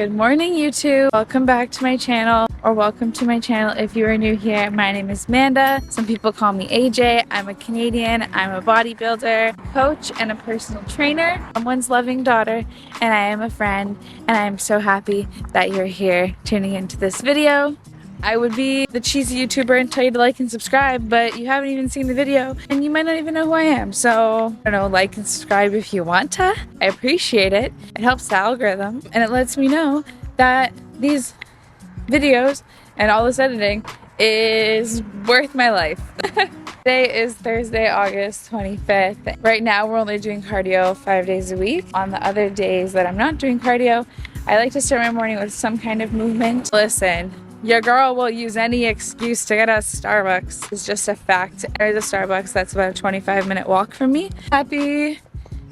Good morning, YouTube. Welcome back to my channel, or welcome to my channel if you are new here. My name is Amanda. Some people call me AJ. I'm a Canadian. I'm a bodybuilder, coach, and a personal trainer. Someone's loving daughter, and I am a friend, and I am so happy that you're here tuning into this video. I would be the cheesy YouTuber and tell you to like and subscribe, but you haven't even seen the video and you might not even know who I am. So, I don't know, like and subscribe if you want to. I appreciate it. It helps the algorithm and it lets me know that these videos and all this editing is worth my life. Today is Thursday, August 25th. Right now we're only doing cardio 5 days a week. On the other days that I'm not doing cardio, I like to start my morning with some kind of movement. Listen. Your girl will use any excuse to get us Starbucks. It's just a fact. There's a Starbucks that's about a 25-minute walk from me. Happy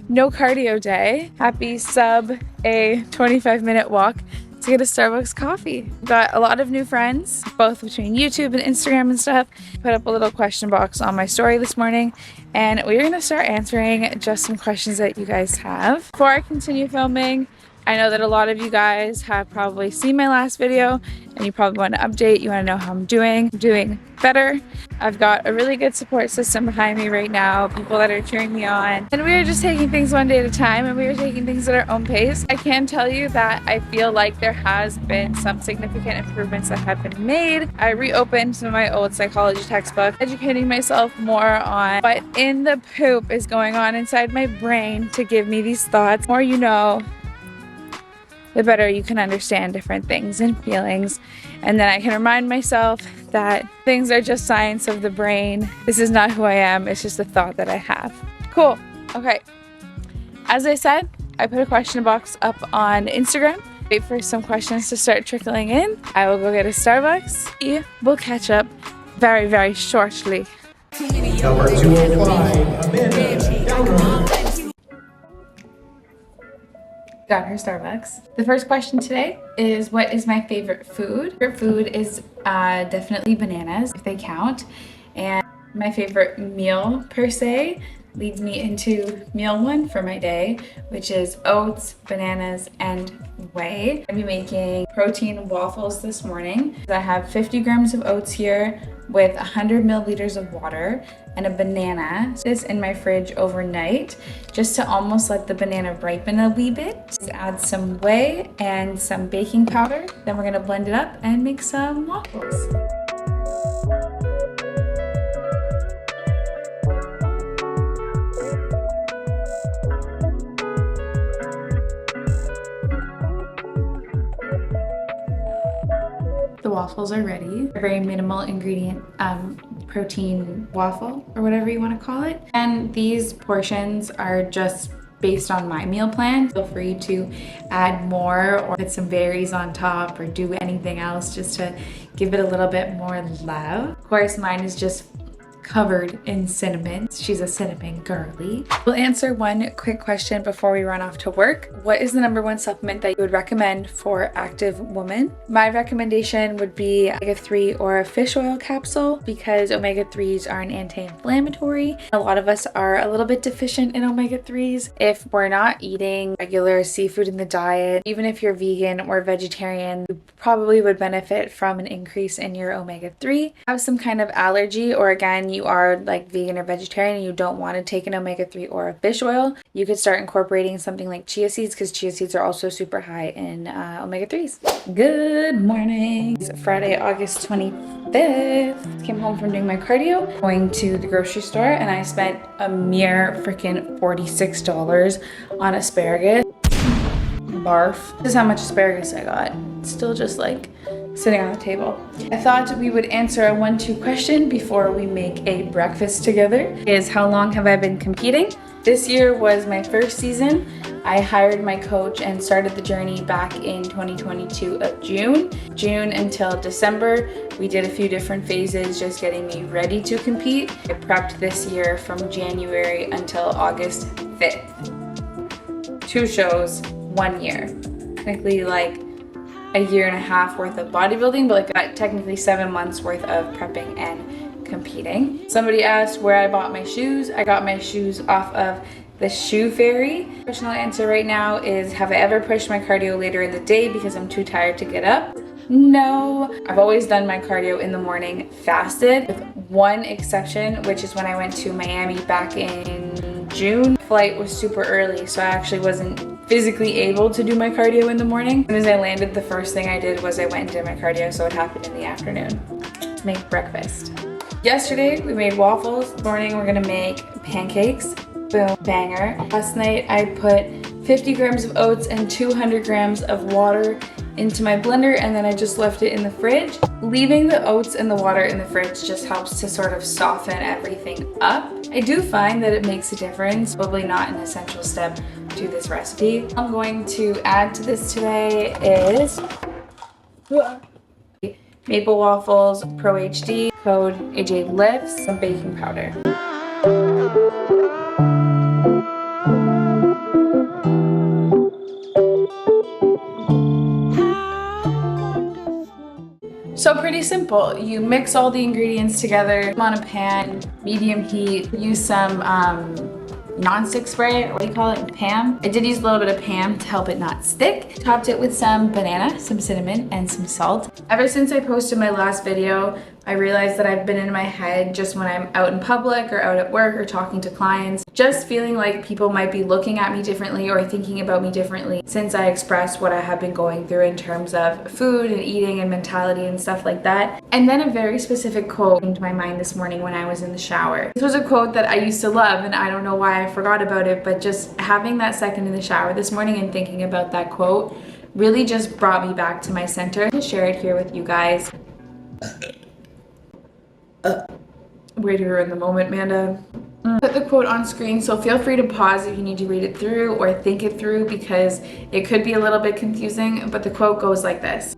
no cardio day. Happy sub a 25-minute walk to get a Starbucks coffee. Got a lot of new friends, both between YouTube and Instagram and stuff. Put up a little question box on my story this morning, and we're gonna start answering just some questions that you guys have. Before I continue filming, I know that a lot of you guys have probably seen my last video and you probably want to update. You want to know how I'm doing. I'm doing better. I've got a really good support system behind me right now, people that are cheering me on. And we are just taking things one day at a time, and we are taking things at our own pace. I can tell you that I feel like there has been some significant improvements that have been made. I reopened some of my old psychology textbooks, educating myself more on what in the poop is going on inside my brain to give me these thoughts. The more you know, the better you can understand different things and feelings. And then I can remind myself that things are just science of the brain. This is not who I am. It's just a thought that I have. Cool. Okay. As I said, I put a question box up on Instagram. Wait for some questions to start trickling in. I will go get a Starbucks. We'll catch up very, very shortly. Number 205, Amanda. Got her Starbucks. The first question today is, what is my favorite food? Favorite food is definitely bananas, if they count. And my favorite meal per se leads me into meal one for my day, which is oats, bananas, and whey. I'm gonna be making protein waffles this morning. I have 50 grams of oats here with 100 milliliters of water and a banana. This in my fridge overnight just to almost let the banana ripen a wee bit. Just add some whey and some baking powder. Then we're gonna blend it up and make some waffles. The waffles are ready. A very minimal ingredient protein waffle, or whatever you want to call it. And these portions are just based on my meal plan. Feel free to add more or put some berries on top or do anything else just to give it a little bit more love. Of course, mine is just covered in cinnamon. She's a cinnamon girly. We'll answer one quick question before we run off to work. What is the #1 supplement that you would recommend for active women? My recommendation would be omega-3 or a fish oil capsule, because omega-3s are an anti-inflammatory. A lot of us are a little bit deficient in omega-3s. If we're not eating regular seafood in the diet, even if you're vegan or vegetarian, you probably would benefit from an increase in your omega-3. Have some kind of allergy, or again, you are like vegan or vegetarian and you don't want to take an omega-3 or a fish oil, you could start incorporating something like chia seeds, because chia seeds are also super high in omega-3s. Good morning. It's Friday, August 25th. Came home from doing my cardio, going to the grocery store, and I spent a mere freaking $46 on asparagus. Barf. This is how much asparagus I got. It's still just like sitting on the table. I thought we would answer a 1-2 question before we make a breakfast together. Is how long have I been competing? This year was my first season. I hired my coach and started the journey back in 2022 of June until December. We did a few different phases just getting me ready to compete. I prepped this year from January until August 5th. 2 shows, 1 year. Technically like a year and a half worth of bodybuilding, but like technically 7 months worth of prepping and competing. Somebody asked where I bought my shoes. I got my shoes off of the shoe fairy. Personal answer right now is, have I ever pushed my cardio later in the day because I'm too tired to get up? No. I've always done my cardio in the morning fasted, with one exception, which is when I went to Miami back in June. Flight was super early, so I actually wasn't physically able to do my cardio in the morning. As soon as I landed, the first thing I did was I went and did my cardio, so it happened in the afternoon to make breakfast. Yesterday, we made waffles. This morning, we're gonna make pancakes. Boom, banger. Last night, I put 50 grams of oats and 200 grams of water into my blender, and then I just left it in the fridge. Leaving the oats and the water in the fridge just helps to sort of soften everything up. I do find that it makes a difference, probably not an essential step to this recipe. I'm going to add to this today is maple waffles, Pro HD, code AJLifts, some baking powder. So pretty simple. You mix all the ingredients together on a pan, medium heat. Use some non-stick spray, or what do you call it, Pam? I did use a little bit of Pam to help it not stick. Topped it with some banana, some cinnamon, and some salt. Ever since I posted my last video, I realized that I've been in my head just when I'm out in public or out at work or talking to clients, just feeling like people might be looking at me differently or thinking about me differently since I expressed what I have been going through in terms of food and eating and mentality and stuff like that. And then a very specific quote came to my mind this morning when I was in the shower. This was a quote that I used to love, and I don't know why I forgot about it, but just having that second in the shower this morning and thinking about that quote really just brought me back to my center. I'm gonna share it here with you guys. Way to ruin the moment, Amanda. Put the quote on screen, so feel free to pause if you need to read it through or think it through, because it could be a little bit confusing, but the quote goes like this.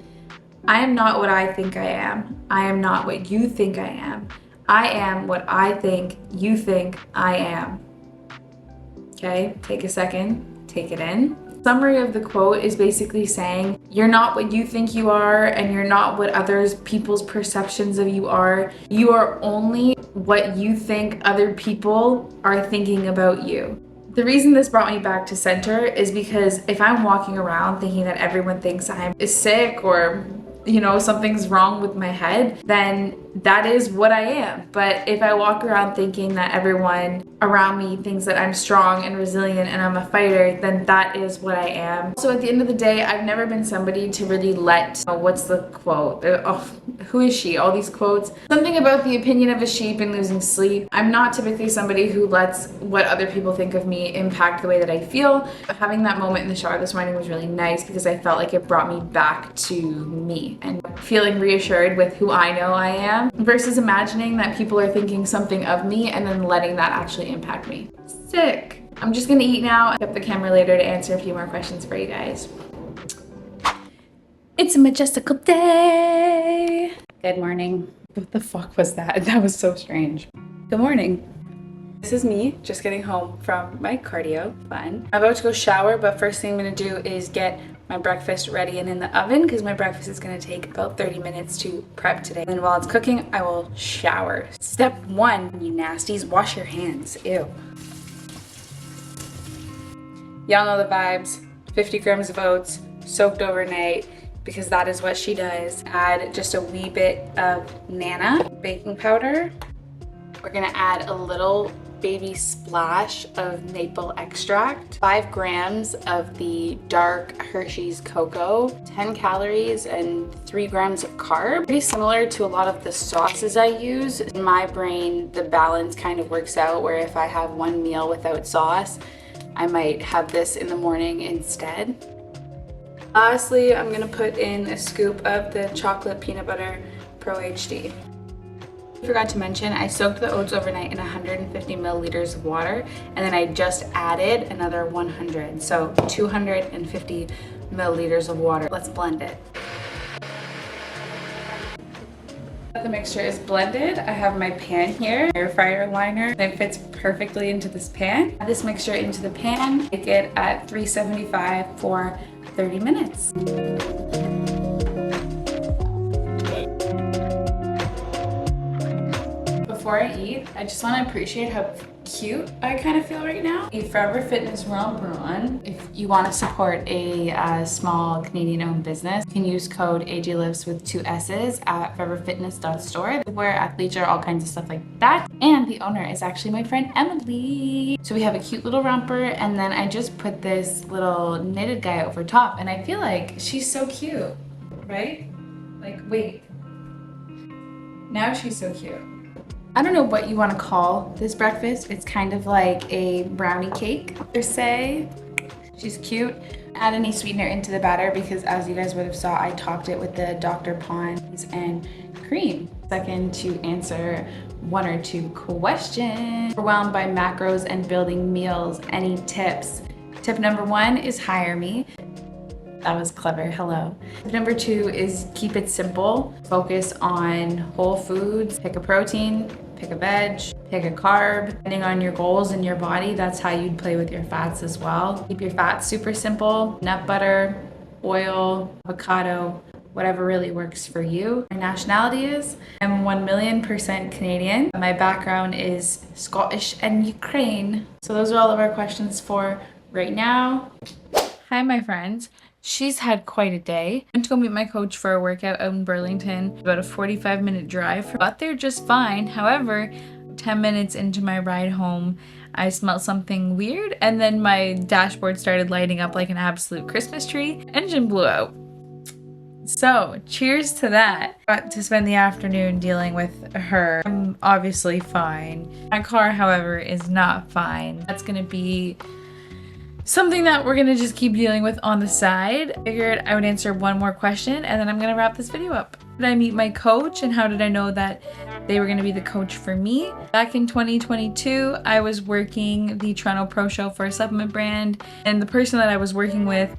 I am not what I think I am. I am not what you think I am. I am what I think you think I am. Okay, take a second, take it in. Summary of the quote is basically saying you're not what you think you are, and you're not what others people's perceptions of you are. You are only what you think other people are thinking about you. The reason this brought me back to center is because if I'm walking around thinking that everyone thinks I'm sick or something's wrong with my head, then that is what I am. But if I walk around thinking that everyone around me thinks that I'm strong and resilient and I'm a fighter, then that is what I am. So at the end of the day, I've never been somebody to really let, what's the quote? Who is she? All these quotes. Something about the opinion of a sheep and losing sleep. I'm not typically somebody who lets what other people think of me impact the way that I feel. Having that moment in the shower this morning was really nice because I felt like it brought me back to me and feeling reassured with who I know I am, versus imagining that people are thinking something of me and then letting that actually impact me. Sick. I'm just gonna eat now. I'll pick up the camera later to answer a few more questions for you guys. It's a majestical day. Good morning. What the fuck was that? That was so strange. Good morning. This is me just getting home from my cardio. Fun. I'm about to go shower, but first thing I'm gonna do is get my breakfast ready and in the oven, because my breakfast is gonna take about 30 minutes to prep today. And while it's cooking, I will shower. Step 1, you nasties, wash your hands. Ew. Y'all know the vibes. 50 grams of oats, soaked overnight, because that is what she does. Add just a wee bit of Nana baking powder. We're gonna add a little baby splash of maple extract, 5 grams of the dark Hershey's cocoa, 10 calories and 3 grams of carb. Pretty similar to a lot of the sauces I use. In my brain, the balance kind of works out where if I have one meal without sauce, I might have this in the morning instead. Lastly, I'm gonna put in a scoop of the chocolate peanut butter Pro HD. Forgot to mention, I soaked the oats overnight in 150 milliliters of water, and then I just added another 100, so 250 milliliters of water. Let's blend it. The mixture is blended. I have my pan here, air fryer liner, and it fits perfectly into this pan. Add this mixture into the pan, bake it at 375 for 30 minutes. Before I eat, I just want to appreciate how cute, I kind of feel right now. A Forever Fitness romper on. If you want to support a small Canadian-owned business, you can use code AJLifts with 2 S's at foreverfitness.store. Where athletes are all kinds of stuff like that. And the owner is actually my friend Emily. So we have a cute little romper, and then I just put this little knitted guy over top, and I feel like she's so cute, right? Like, wait. Now she's so cute. I don't know what you want to call this breakfast. It's kind of like a brownie cake, per se. She's cute. Add any sweetener into the batter because, as you guys would have saw, I topped it with the Dr. Pond's and cream. Second, to answer 1 or 2 questions. Overwhelmed by macros and building meals. Any tips? Tip number 1 is hire me. That was clever, hello. Tip number 2 is keep it simple. Focus on whole foods. Pick a protein, pick a veg, pick a carb. Depending on your goals and your body, that's how you'd play with your fats as well. Keep your fats super simple. Nut butter, oil, avocado, whatever really works for you. My nationality is, I'm 1,000,000% Canadian. My background is Scottish and Ukraine. So those are all of our questions for right now. Hi, my friends. She's had quite a day. I went to go meet my coach for a workout out in Burlington. About a 45-minute drive. Got there just fine. However, 10 minutes into my ride home, I smelled something weird, and then my dashboard started lighting up like an absolute Christmas tree. Engine blew out. So, cheers to that. Got to spend the afternoon dealing with her. I'm obviously fine. My car, however, is not fine. That's gonna be something that we're gonna just keep dealing with on the side. Figured I would answer 1 more question and then I'm gonna wrap this video up. Did I meet my coach, and how did I know that they were gonna be the coach for me? Back in 2022, I was working the Toronto Pro Show for a supplement brand, and the person that I was working with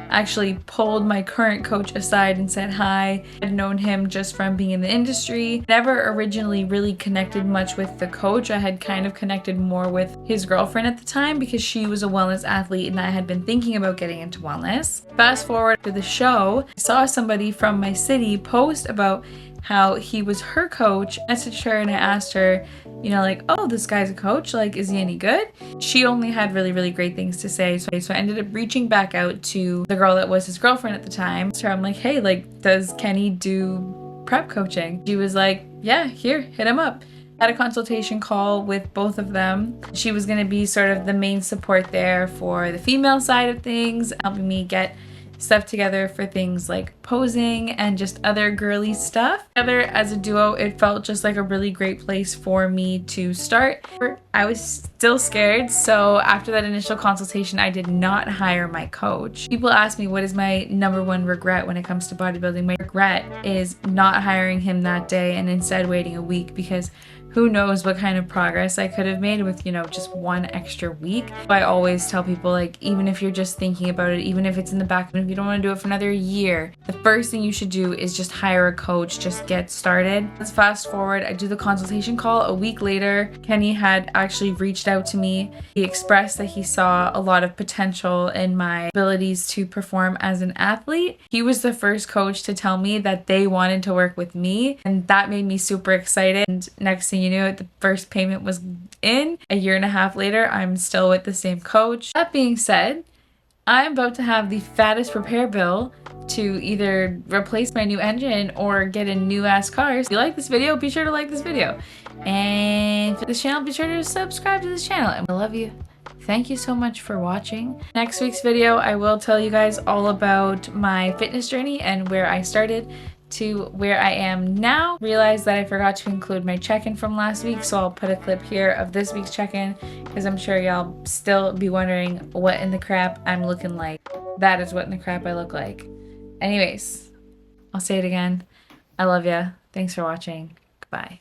actually pulled my current coach aside and said hi. I'd known him just from being in the industry. Never originally really connected much with the coach. I had kind of connected more with his girlfriend at the time because she was a wellness athlete and I had been thinking about getting into wellness. Fast forward to the show, I saw somebody from my city post about how he was her coach. I messaged her and I asked her, you know, like, oh, this guy's a coach, like, is he any good? She only had really, really great things to say. So I ended up reaching back out to the girl that was his girlfriend at the time. So I'm like, hey, like, does Kenny do prep coaching? She was like, yeah, here, hit him up. Had a consultation call with both of them. She was gonna be sort of the main support there for the female side of things, helping me get stuff together for things like posing and just other girly stuff. Together as a duo, it felt just like a really great place for me to start. I was still scared, so after that initial consultation, I did not hire my coach. People ask me what is my #1 regret when it comes to bodybuilding. My regret is not hiring him that day and instead waiting a week, because who knows what kind of progress I could have made with, you know, just 1 extra week. I always tell people, like, even if you're just thinking about it, even if it's in the back, if you don't want to do it for another year, the first thing you should do is just hire a coach, just get started. Let's fast forward. I do the consultation call. A week later, Kenny had actually reached out to me. He expressed that he saw a lot of potential in my abilities to perform as an athlete. He was the first coach to tell me that they wanted to work with me, and that made me super excited. And next thing you knew, the first payment was in. A year and a half later, I'm still with the same coach. That being said, I'm about to have the fattest repair bill to either replace my new engine or get a new ass car. So if you like this video, be sure to like this video. And for this channel, be sure to subscribe to this channel. And I love you. Thank you so much for watching. Next week's video, I will tell you guys all about my fitness journey and where I started to where I am now. Realized that I forgot to include my check-in from last week, so I'll put a clip here of this week's check-in because I'm sure y'all still be wondering what in the crap I'm looking like. That is what in the crap I look like. Anyways, I'll say it again. I love ya. Thanks for watching. Goodbye.